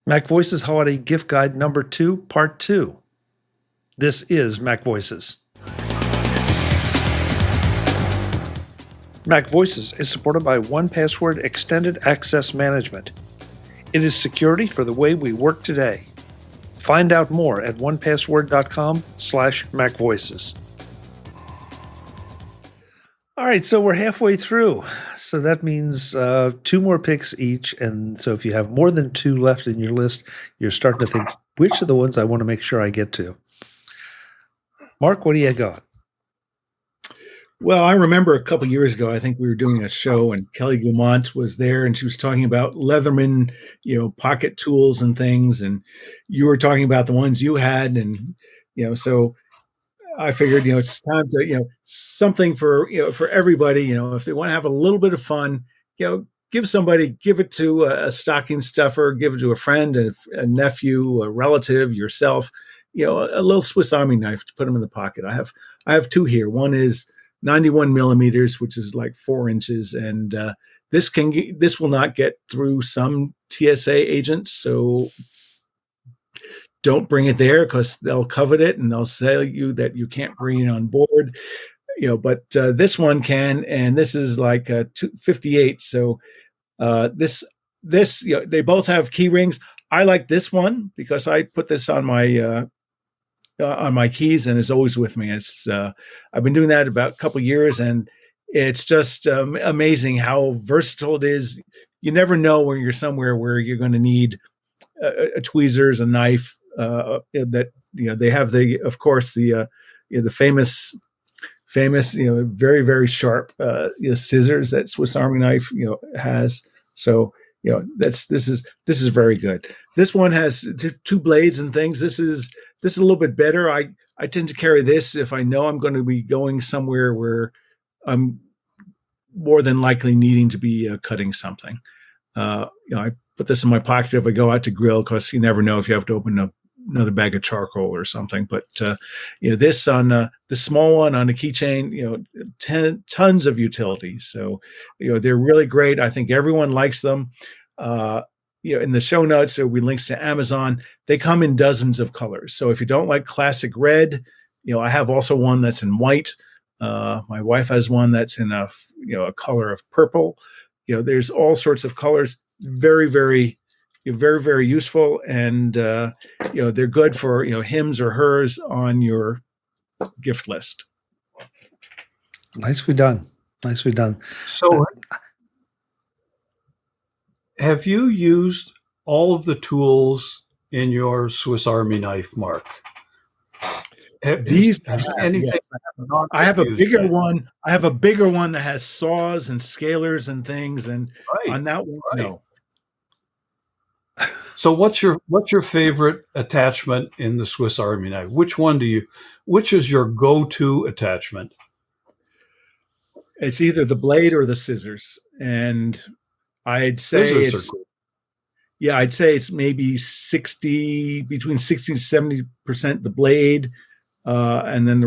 MacVoices Holiday Gift Guide number 2, part 2. This is MacVoices. MacVoices is supported by 1Password Extended Access Management. It is security for the way we work today. Find out more at onepassword.com/MacVoices. All right, so we're halfway through. So that means 2 more picks each. And so if you have more than 2 left in your list, you're starting to think, which are the ones I want to make sure I get to? Mark, what do you got? Well, I remember a couple years ago, I think we were doing a show and Kelly Guimont was there and she was talking about Leatherman, pocket tools and things. And you were talking about the ones you had. And, so I figured, it's time to, something for everybody, if they want to have a little bit of fun, give it to a stocking stuffer, give it to a friend, a nephew, a relative, yourself, a little Swiss Army knife to put them in the pocket. I have 2 here. One is 91 millimeters, which is like 4 inches. And this will not get through some TSA agents. So don't bring it there because they'll covet it and they'll tell you that you can't bring it on board. But this one can, and this is like 258. So this they both have key rings. I like this one because I put this on my keys and is always with me. It's I've been doing that about a couple of years, and it's just amazing how versatile it is. You never know when you're somewhere where you're going to need a tweezers, a knife. That they have of course the famous very very sharp scissors that Swiss Army knife has. So this is very good. This one has 2 blades and things. This is a little bit better. I tend to carry this if I know I'm going to be going somewhere where I'm more than likely needing to be cutting something. I put this in my pocket if I go out to grill because you never know if you have to open up another bag of charcoal or something. But this on the small one on a keychain, tons of utility. So they're really great. I think everyone likes them. In the show notes there'll be links to Amazon. They come in dozens of colors. So if you don't like classic red, I have also one that's in white. My wife has one that's in a color of purple. There's all sorts of colors. Very, very, very, very useful. And, they're good for, hims or hers on your gift list. Nicely done. Nicely done. So have you used all of the tools in your Swiss Army knife, Mark? Anything? Yes, I have a bigger one. I have a bigger one that has saws and scalers and things. And on that one, no. So what's your favorite attachment in the Swiss Army knife? Which is your go-to attachment? It's either the blade or the scissors. And I'd say I'd say it's maybe between 60 to 70% the blade, and then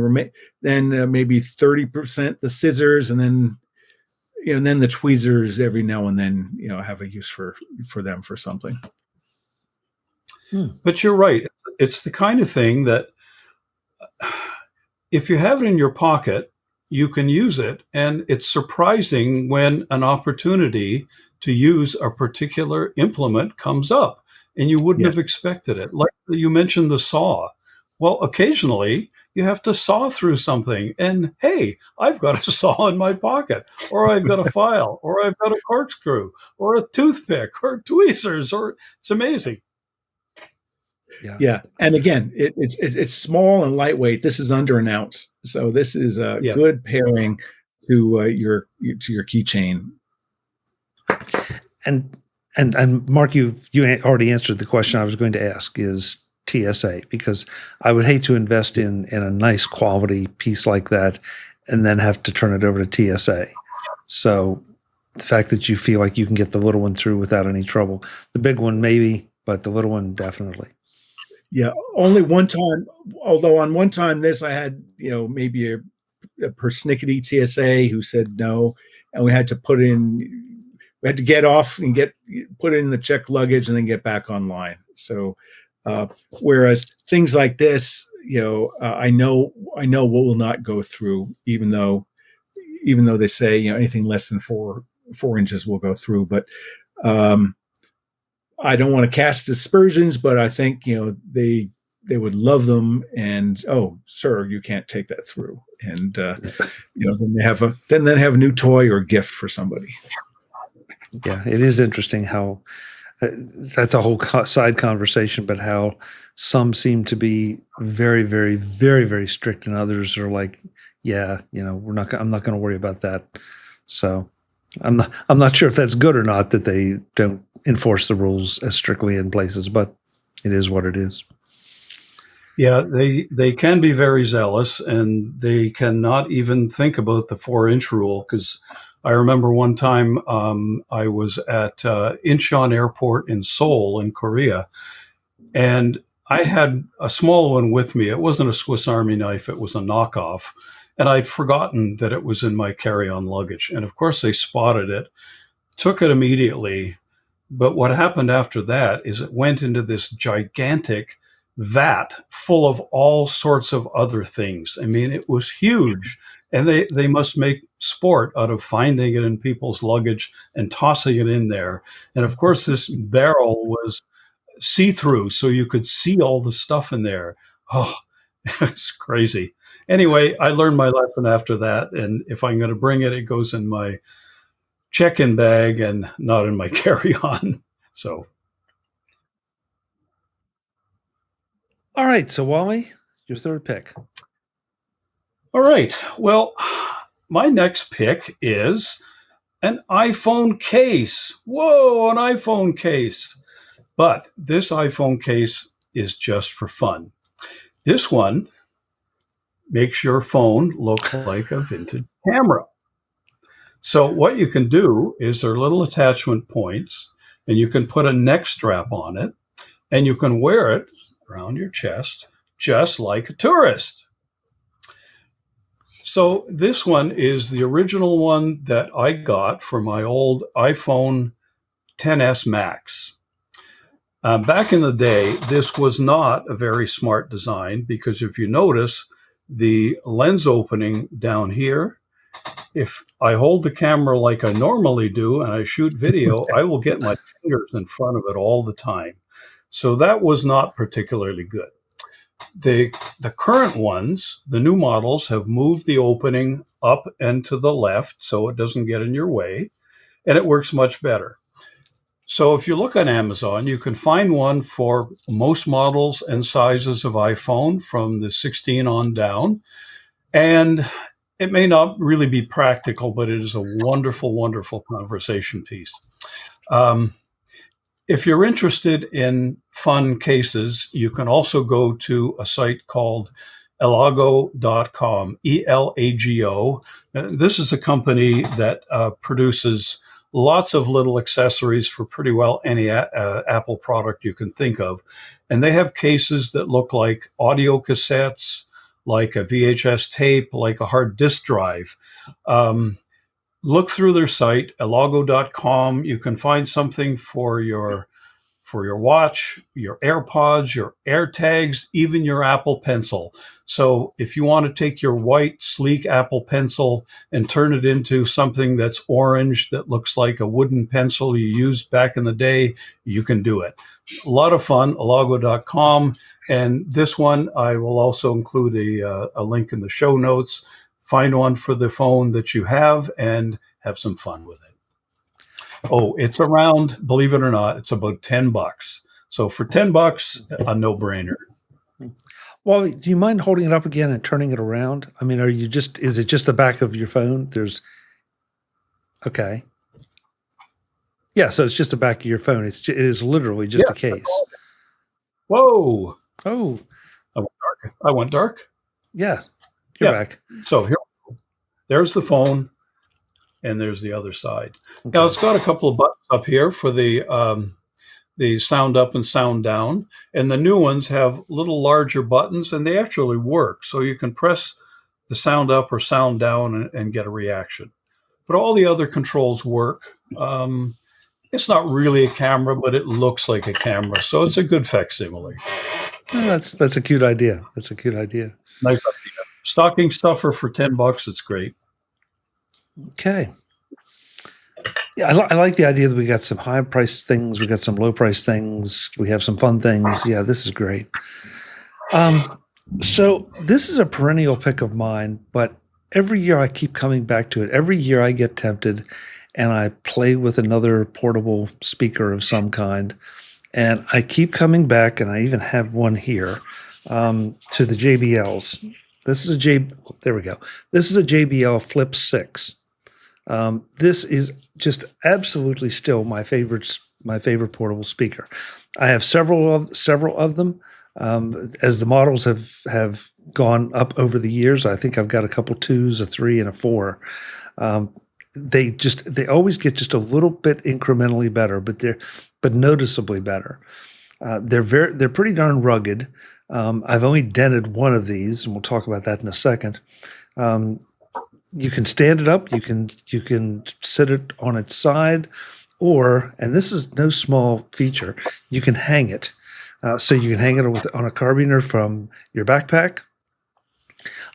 maybe 30% the scissors, and then the tweezers every now and then have a use for them for something. But you're right. It's the kind of thing that if you have it in your pocket, you can use it. And it's surprising when an opportunity to use a particular implement comes up and you wouldn't have expected it. Like you mentioned the saw. Well, occasionally you have to saw through something and, hey, I've got a saw in my pocket, or I've got a file, or I've got a corkscrew, or a toothpick, or tweezers, or it's amazing. Yeah. And again, it's small and lightweight. This is under an ounce. So this is a good pairing to your keychain. And Mark, you already answered the question I was going to ask is TSA, because I would hate to invest in a nice quality piece like that and then have to turn it over to TSA. So the fact that you feel like you can get the little one through without any trouble, the big one maybe, but the little one definitely. Yeah, only one time. Although on one time this, I had maybe a persnickety TSA who said no, and we had to put in we had to get off and put it in the checked luggage and then get back online. So, whereas things like this, I know what will not go through, even though they say anything less than 4 inches will go through. But I don't want to cast aspersions, but I think they would love them. And sir, you can't take that through. And then they have a new toy or gift for somebody. Yeah, it is interesting how that's a whole side conversation, but how some seem to be very, very, very, very strict, and others are like, yeah, I'm not going to worry about that. So I'm not sure if that's good or not that they don't enforce the rules as strictly in places, but it is what it is. Yeah, they can be very zealous, and they cannot even think about the 4-inch rule. Because I remember one time I was at Incheon Airport in Seoul in Korea, and I had a small one with me. It wasn't a Swiss Army knife. It was a knockoff. And I'd forgotten that it was in my carry-on luggage. And of course they spotted it, took it immediately. But what happened after that is it went into this gigantic vat full of all sorts of other things. I mean, it was huge. And they must make sport out of finding it in people's luggage and tossing it in there. And of course, this barrel was see-through, so you could see all the stuff in there. Oh, it's crazy. Anyway, I learned my lesson after that. And if I'm going to bring it, it goes in my check-in bag and not in my carry-on. So. All right. So Wally, your third pick. All right. Well, my next pick is an iPhone case. Whoa, an iPhone case. But this iPhone case is just for fun. This one makes your phone look like a vintage camera. So what you can do is there are little attachment points, and you can put a neck strap on it, and you can wear it around your chest just like a tourist. So this one is the original one that I got for my old iPhone XS Max. Back in the day, this was not a very smart design because if you notice the lens opening down here, if I hold the camera like I normally do and I shoot video, I will get my fingers in front of it all the time. So that was not particularly good. The current ones, the new models, have moved the opening up and to the left so it doesn't get in your way, and it works much better. So if you look on Amazon, you can find one for most models and sizes of iPhone from the 16 on down. And it may not really be practical, but it is a wonderful, wonderful conversation piece. If you're interested in fun cases, you can also go to a site called elago.com, ELAGO. This is a company that produces lots of little accessories for pretty well any Apple product you can think of. And they have cases that look like audio cassettes, like a VHS tape, like a hard disk drive. Look through their site, elago.com. You can find something for your watch, your AirPods, your AirTags, even your Apple Pencil. So if you want to take your white, sleek Apple Pencil and turn it into something that's orange that looks like a wooden pencil you used back in the day, you can do it. A lot of fun, elago.com. And this one, I will also include a link in the show notes. Find one for the phone that you have and have some fun with it. Oh, it's around, believe it or not, it's about $10. So for $10, a no-brainer. Well, do you mind holding it up again and turning it around? I mean, is it just the back of your phone? Okay. Yeah, so it's just the back of your phone. It is literally just a case. Whoa. Oh. I went dark. Yeah, you're back. So there's the phone. And there's the other side. Okay. Now it's got a couple of buttons up here for the sound up and sound down. And the new ones have little larger buttons and they actually work. So you can press the sound up or sound down and get a reaction. but all the other controls work. It's not really a camera, but it looks like a camera, so it's a good facsimile. Oh, that's a cute idea. That's a cute idea. Nice idea. Stocking stuffer for $10. It's great. Okay. Yeah, I like the idea that we got some high price things, we got some low price things, we have some fun things. Yeah, this is great. So this is a perennial pick of mine, but every year I keep coming back to it. Every year I get tempted and I play with another portable speaker of some kind. And I keep coming back, and I even have one here, to the JBLs. This is there we go. This is a JBL Flip 6. This is just absolutely still my favorite portable speaker. I have several of them. As the models have gone up over the years, I think I've got a couple 2s, a 3, and a 4. They always get just a little bit incrementally better, but noticeably better. They're pretty darn rugged. I've only dented one of these, and we'll talk about that in a second. You can stand it up. You can sit it on its side, and this is no small feature, you can hang it. So you can hang it on a carabiner from your backpack.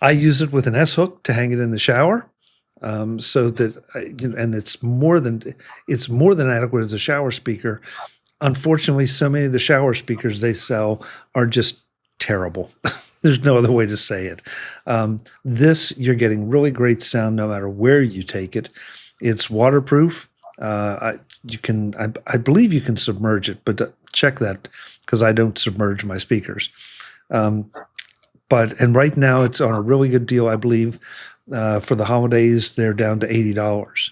I use it with an S-hook to hang it in the shower, so that and it's more than adequate as a shower speaker. Unfortunately, so many of the shower speakers they sell are just terrible. There's no other way to say it. This, you're getting really great sound no matter where you take it. It's waterproof. I believe you can submerge it, but check that because I don't submerge my speakers. And right now it's on a really good deal, I believe. For the holidays, they're down to $80.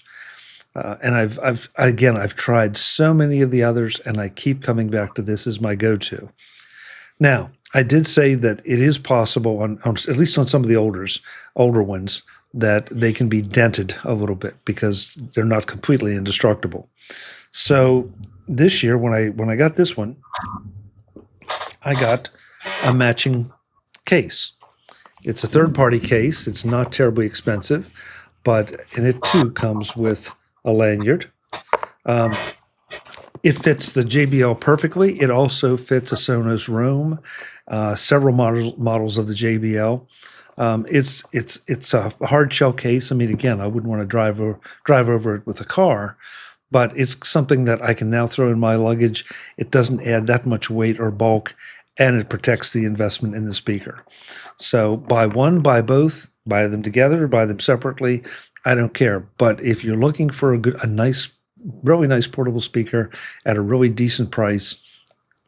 And I've tried so many of the others, and I keep coming back to this as my go-to. Now, I did say that it is possible on at least on some of the older ones, that they can be dented a little bit because they're not completely indestructible. So this year, when I got this one, I got a matching case. It's a third-party case. It's not terribly expensive, and it too comes with a lanyard. It fits the JBL perfectly. It also fits a Sonos Roam, several models of the JBL. It's a hard shell case. I mean, again, I wouldn't want to drive over it with a car, but it's something that I can now throw in my luggage. It doesn't add that much weight or bulk, and it protects the investment in the speaker. So buy one, buy both, buy them together, buy them separately. I don't care. But if you're looking for a nice, really nice portable speaker at a really decent price,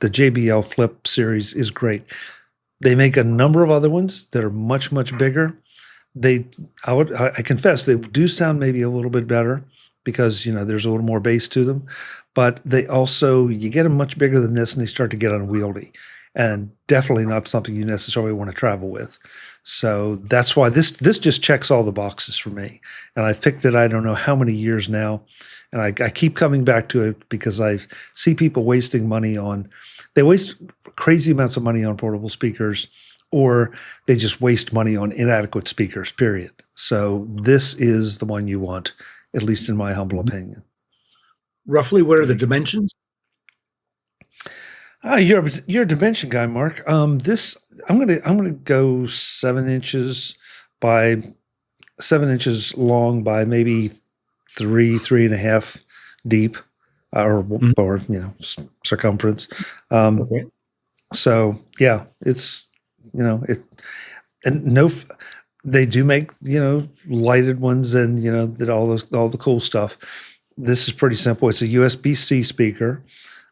the JBL Flip series is great. They make a number of other ones that are much, much bigger. I confess, they do sound maybe a little bit better because, there's a little more bass to them, but you get them much bigger than this and they start to get unwieldy, and definitely not something you necessarily want to travel with. So that's why this just checks all the boxes for me. And I've picked it, I don't know how many years now. And I keep coming back to it because I see people wasting money they waste crazy amounts of money on portable speakers, or they just waste money on inadequate speakers, period. So this is the one you want, at least in my humble opinion. Roughly, what are the dimensions? You're a dimension guy, Mark. I'm gonna go 7 inches by 7 inches long by maybe 3.5 deep, or circumference. Okay. So yeah, it's they do make lighted ones and that all the cool stuff. This is pretty simple. It's a USB-C speaker.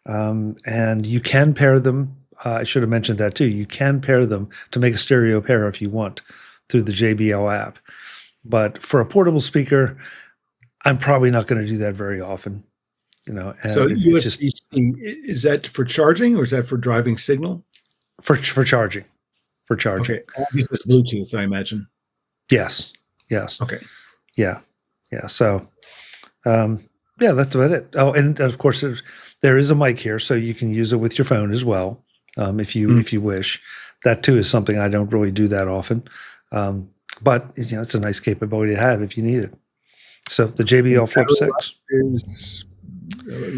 And you can pair them. I should have mentioned that too. You can pair them to make a stereo pair if you want through the JBL app. But for a portable speaker, I'm probably not going to do that very often. So USB-C, is that for charging or is that for driving signal? For charging. For charging. Okay. This is Bluetooth, I imagine. Yes. Okay. Yeah. So, that's about it. Oh, and of course, there is a mic here, so you can use it with your phone as well, if you wish. That too is something I don't really do that often, but it's a nice capability to have if you need it. So the JBL Flip 6 is a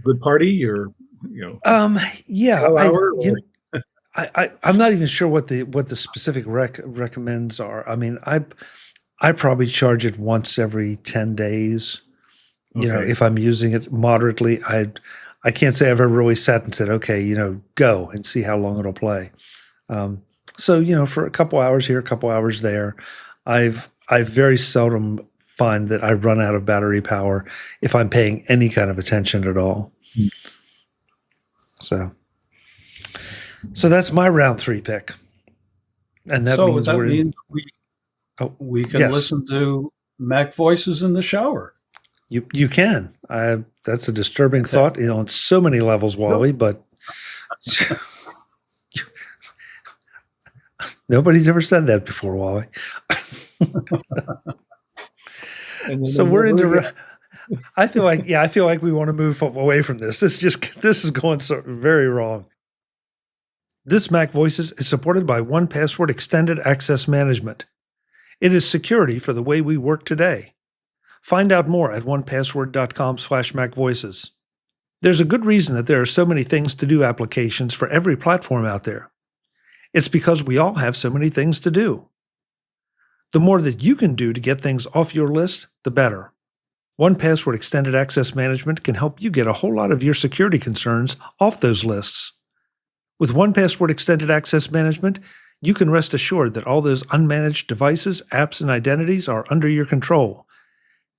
good party, or yeah, hour, I'm not even sure what the specific recommends are. I mean, I probably charge it once every 10 days. Okay. If I'm using it moderately, I can't say I've ever really sat and said, okay, go and see how long it'll play. So, for a couple hours here, a couple hours there, I very seldom find that I run out of battery power if I'm paying any kind of attention at all. So that's my round 3 pick. And that means we can listen to MacVoices in the shower. You can. That's a disturbing thought, on so many levels, Wally, but nobody's ever said that before, Wally. So we're into. I feel like we want to move away from this. This is going so very wrong. This MacVoices is supported by 1Password Extended Access Management. It is security for the way we work today. Find out more at onepassword.com/MacVoices. There's a good reason that there are so many things to do applications for every platform out there. It's because we all have so many things to do. The more that you can do to get things off your list, the better. 1Password Extended Access Management can help you get a whole lot of your security concerns off those lists. With 1Password Extended Access Management, you can rest assured that all those unmanaged devices, apps, and identities are under your control.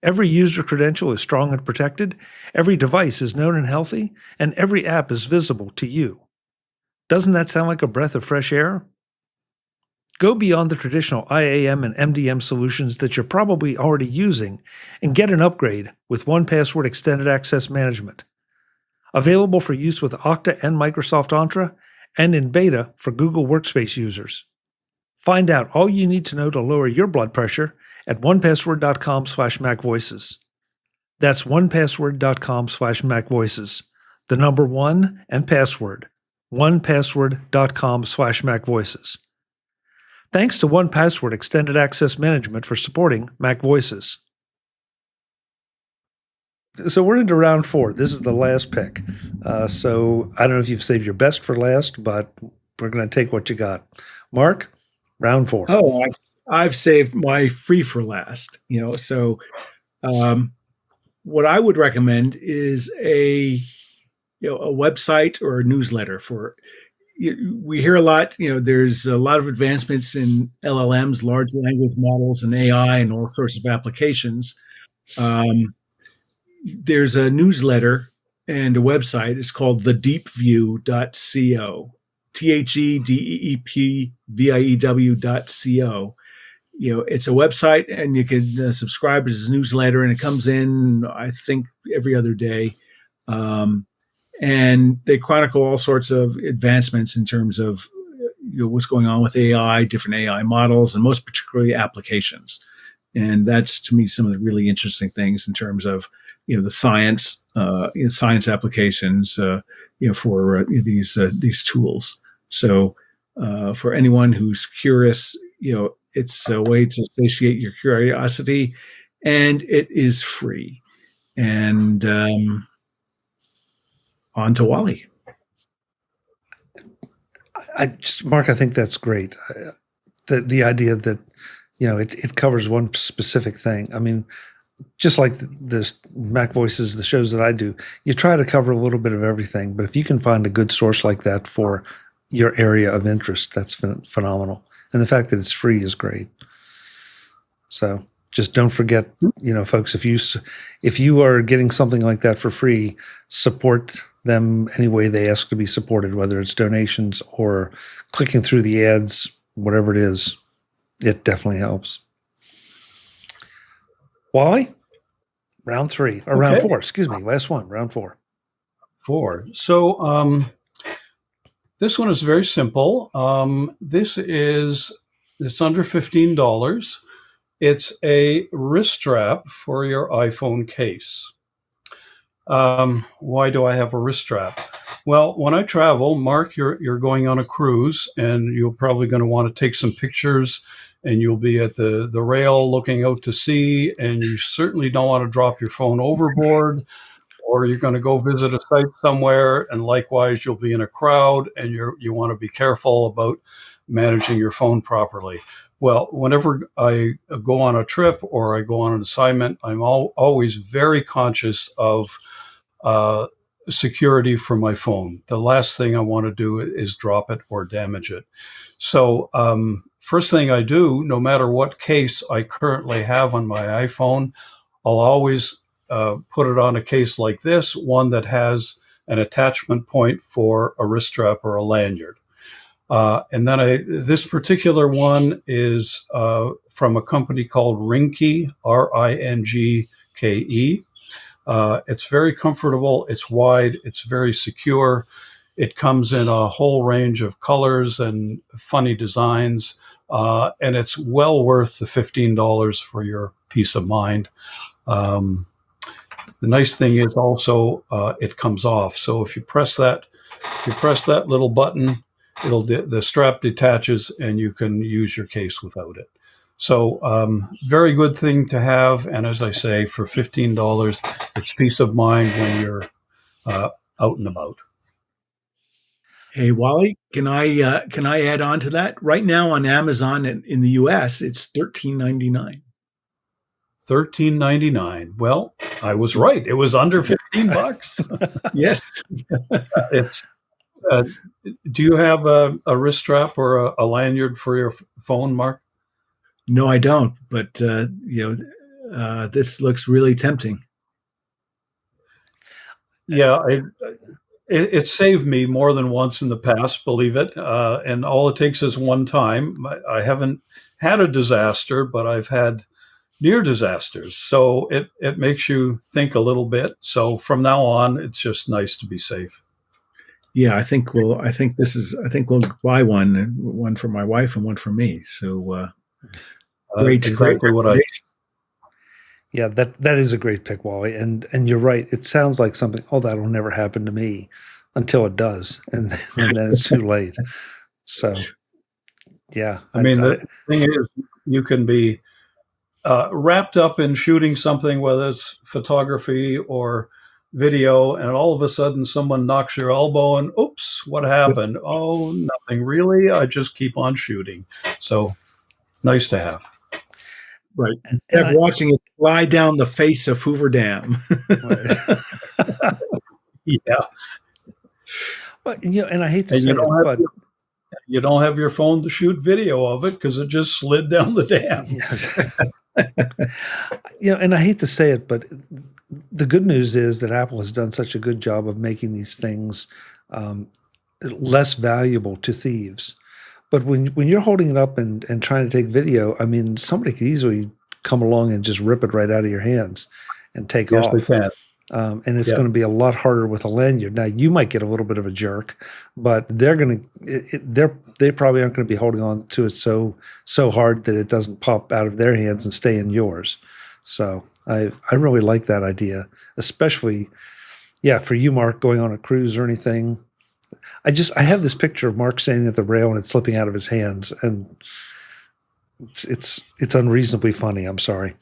Every user credential is strong and protected, every device is known and healthy, and every app is visible to you. Doesn't that sound like a breath of fresh air? Go beyond the traditional IAM and MDM solutions that you're probably already using and get an upgrade with 1Password Extended Access Management. Available for use with Okta and Microsoft Entra, and in beta for Google Workspace users. Find out all you need to know to lower your blood pressure at onepassword.com/MacVoices. That's onepassword.com/MacVoices. The number 1 and password. onepassword.com/MacVoices. Thanks to 1Password Extended Access Management for supporting MacVoices. So we're into round 4. This is the last pick. So I don't know if you've saved your best for last, but we're going to take what you got. Mark, round 4. Oh, I've saved my free for last. So what I would recommend is a website or a newsletter for. We hear a lot. There's a lot of advancements in LLMs, large language models, and AI, and all sorts of applications. There's a newsletter and a website. It's called thedeepview.co. TheDeepview.co. It's a website, and you can subscribe to this newsletter, and it comes in, I think, every other day. And they chronicle all sorts of advancements in terms of what's going on with AI, different AI models, and most particularly applications. And that's, to me, some of the really interesting things in terms of the science, science applications, for these tools. So for anyone who's curious, it's a way to satiate your curiosity, and it is free. And on to Wally. Mark, I think that's great. The idea that it covers one specific thing. I mean, just like the MacVoices, the shows that I do, you try to cover a little bit of everything. But if you can find a good source like that for your area of interest, that's phenomenal. And the fact that it's free is great. So just don't forget, folks, if you are getting something like that for free, support them any way they ask to be supported, whether it's donations or clicking through the ads, whatever it is, it definitely helps. Wally, round 3 or round 4, excuse me, last one, round 4. 4. So this one is very simple. It's under $15. It's a wrist strap for your iPhone case. Why do I have a wrist strap? Well, when I travel, Mark, you're going on a cruise, and you're probably going to want to take some pictures, and you'll be at the rail looking out to sea, and you certainly don't want to drop your phone overboard, or you're going to go visit a site somewhere, and likewise, you'll be in a crowd, and you want to be careful about managing your phone properly. Well, whenever I go on a trip or I go on an assignment, I'm always very conscious of security for my phone. The last thing I want to do is drop it or damage it. So first thing I do, no matter what case I currently have on my iPhone, I'll always put it on a case like this, one that has an attachment point for a wrist strap or a lanyard. And then this particular one is from a company called Ringke, Ringke. It's very comfortable. It's wide. It's very secure. It comes in a whole range of colors and funny designs. And it's well worth the $15 for your peace of mind. The nice thing is also it comes off. So if you press that little button, the strap detaches and you can use your case without it. So very good thing to have. And as I say, for $15, it's peace of mind when you're out and about. Hey, Wally, can I add on to that? Right now on Amazon in the US, it's $13.99. $13.99. Well, I was right. It was under $15. Yes. It's. Do you have a wrist strap or a lanyard for your phone, Mark? No, I don't. But this looks really tempting. Yeah, it saved me more than once in the past, believe it. And all it takes is one time. I haven't had a disaster, but I've had near disasters. So it makes you think a little bit. So from now on, it's just nice to be safe. Yeah, I think we'll buy one for my wife and one for me. So great, exactly what Yeah, that is a great pick, Wally. And you're right. It sounds like something, that'll never happen to me, until it does. And then it's too late. So yeah. I mean, the thing is, you can be wrapped up in shooting something, whether it's photography or video, and all of a sudden someone knocks your elbow and oops, what happened? Oh, nothing really. I just keep on shooting. So nice to have. Right. Instead of watching it fly down the face of Hoover Dam. Yeah. But, and I hate to say it, but you don't have your phone to shoot video of it because it just slid down the dam. And I hate to say it, but the good news is that Apple has done such a good job of making these things less valuable to thieves. But when you're holding it up and trying to take video, I mean, somebody could easily come along and just rip it right out of your hands and take off. Yes, they can. And it's going to be a lot harder with a lanyard. Now, you might get a little bit of a jerk, but they probably aren't going to be holding on to it so hard that it doesn't pop out of their hands and stay in yours. So I really like that idea, especially, for you, Mark, going on a cruise or anything. I have this picture of Mark standing at the rail and it's slipping out of his hands, and it's unreasonably funny. I'm sorry.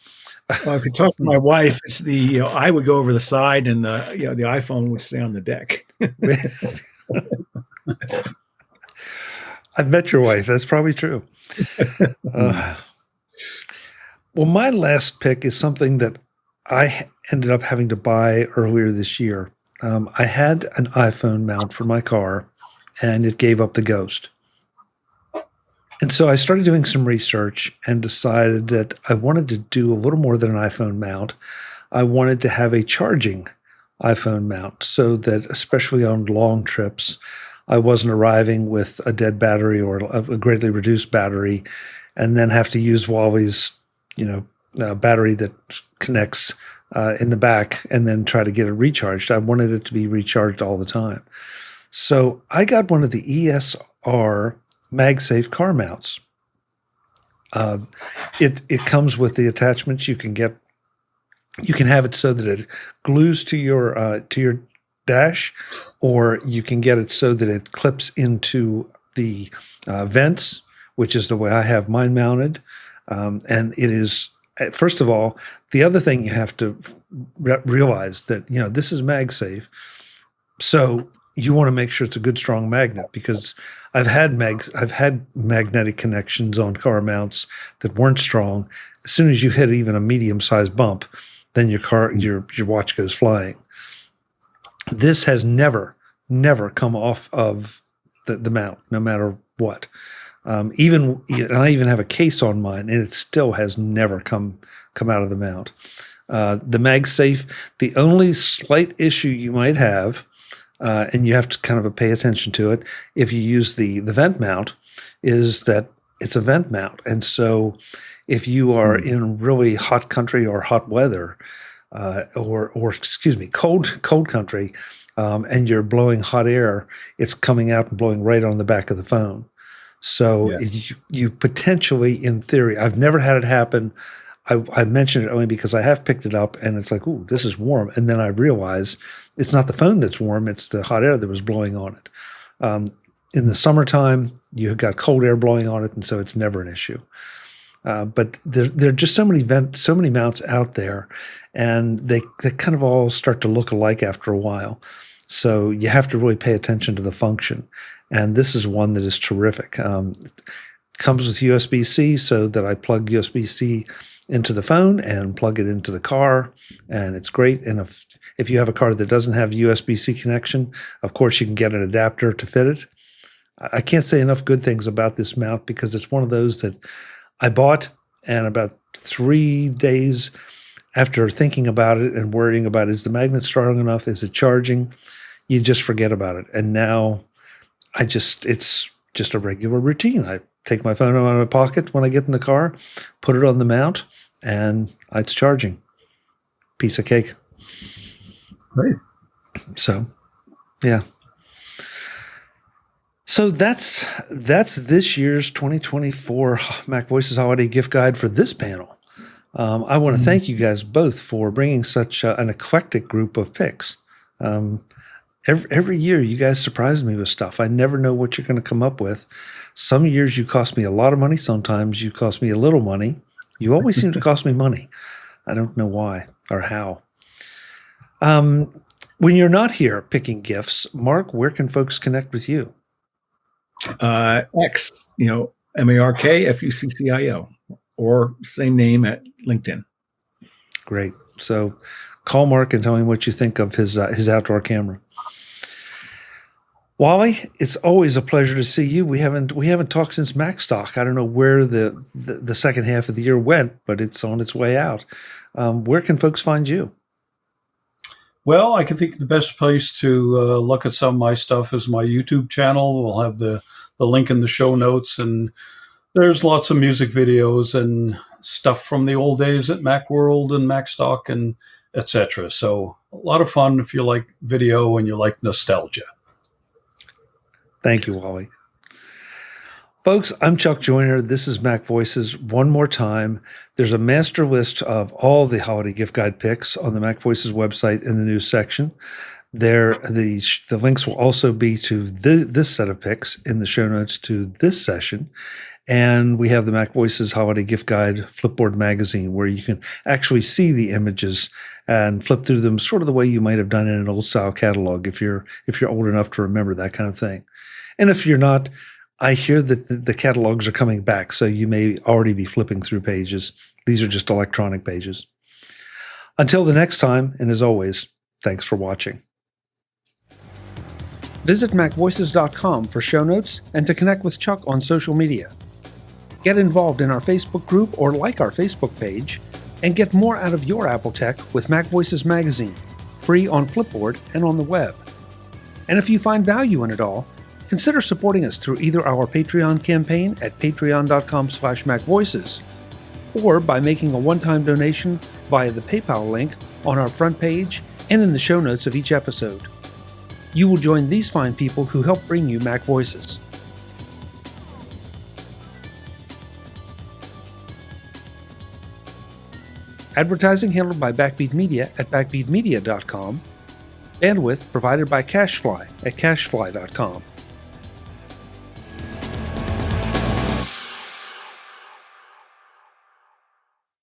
Well, if you talk to my wife, it's I would go over the side and the iPhone would stay on the deck. I've met your wife. That's probably true. Well, my last pick is something that I ended up having to buy earlier this year. I had an iPhone mount for my car, and it gave up the ghost. And so I started doing some research and decided that I wanted to do a little more than an iPhone mount. I wanted to have a charging iPhone mount so that, especially on long trips, I wasn't arriving with a dead battery or a greatly reduced battery and then have to use Wally's, battery that connects in the back and then try to get it recharged. I wanted it to be recharged all the time. So I got one of the ESR MagSafe car mounts. It comes with the attachments. You can have it so that it glues to your dash, or you can get it so that it clips into the vents, which is the way I have mine mounted. And it is, first of all, the other thing you have to realize that, this is MagSafe. So you want to make sure it's a good, strong magnet, because I've had magnetic connections on car mounts that weren't strong. As soon as you hit even a medium-sized bump, then your watch goes flying. This has never come off of the mount, no matter what. And I even have a case on mine, and it still has never come out of the mount. The MagSafe, the only slight issue you might have, and you have to kind of pay attention to it if you use the vent mount, is that it's a vent mount. And so if you are in really hot country or hot weather, cold country, and you're blowing hot air, it's coming out and blowing right on the back of the phone. So you potentially, in theory, I've never had it happen. I mention it only because I have picked it up and it's like, ooh, this is warm. And then I realize it's not the phone that's warm, it's the hot air that was blowing on it. In the summertime, you've got cold air blowing on it, and so it's never an issue. But there are just so many mounts out there, and they kind of all start to look alike after a while. So you have to really pay attention to the function. And this is one that is terrific. Comes with USB-C, so that I plug USB-C into the phone and plug it into the car, and it's great. And if you have a car that doesn't have USB-C connection, of course you can get an adapter to fit it. I can't say enough good things about this mount, because it's one of those that I bought, and about 3 days after thinking about it and worrying about, is the magnet strong enough? Is it charging? You just forget about it. And now it's just a regular routine. I take my phone out of my pocket when I get in the car, put it on the mount, and it's charging. Piece of cake. Great. So, yeah. So that's this year's 2024 MacVoices Holiday Gift Guide for this panel. I want to thank you guys both for bringing such an eclectic group of picks. Every year, you guys surprise me with stuff. I never know what you're going to come up with. Some years you cost me a lot of money. Sometimes you cost me a little money. You always seem to cost me money. I don't know why or how. When you're not here picking gifts, Mark, where can folks connect with you? X, MarkFuccio, or same name at LinkedIn. Great. So call Mark and tell him what you think of his outdoor camera. Wally, it's always a pleasure to see you. We haven't talked since MacStock. I don't know where the second half of the year went, but it's on its way out. Where can folks find you? Well, I can think the best place to look at some of my stuff is my YouTube channel. We'll have the link in the show notes, and there's lots of music videos and stuff from the old days at Macworld and MacStock and etc. So a lot of fun if you like video and you like nostalgia. Thank you, Wally. Folks, I'm Chuck Joyner. This is MacVoices. One more time, there's a master list of all the holiday gift guide picks on the MacVoices website in the news section. There, the links will also be to this set of picks in the show notes to this session. And we have the MacVoices Holiday Gift Guide Flipboard magazine, where you can actually see the images and flip through them sort of the way you might have done in an old style catalog if you're old enough to remember that kind of thing. And if you're not, I hear that the catalogs are coming back, so you may already be flipping through pages. These are just electronic pages. Until the next time, and as always, thanks for watching. Visit MacVoices.com for show notes and to connect with Chuck on social media. Get involved in our Facebook group or like our Facebook page, and get more out of your Apple tech with MacVoices Magazine, free on Flipboard and on the web. And if you find value in it all, consider supporting us through either our Patreon campaign at patreon.com/MacVoices, or by making a one-time donation via the PayPal link on our front page and in the show notes of each episode. You will join these fine people who help bring you MacVoices. Advertising handled by Backbeat Media at backbeatmedia.com. Bandwidth provided by CacheFly at cachefly.com.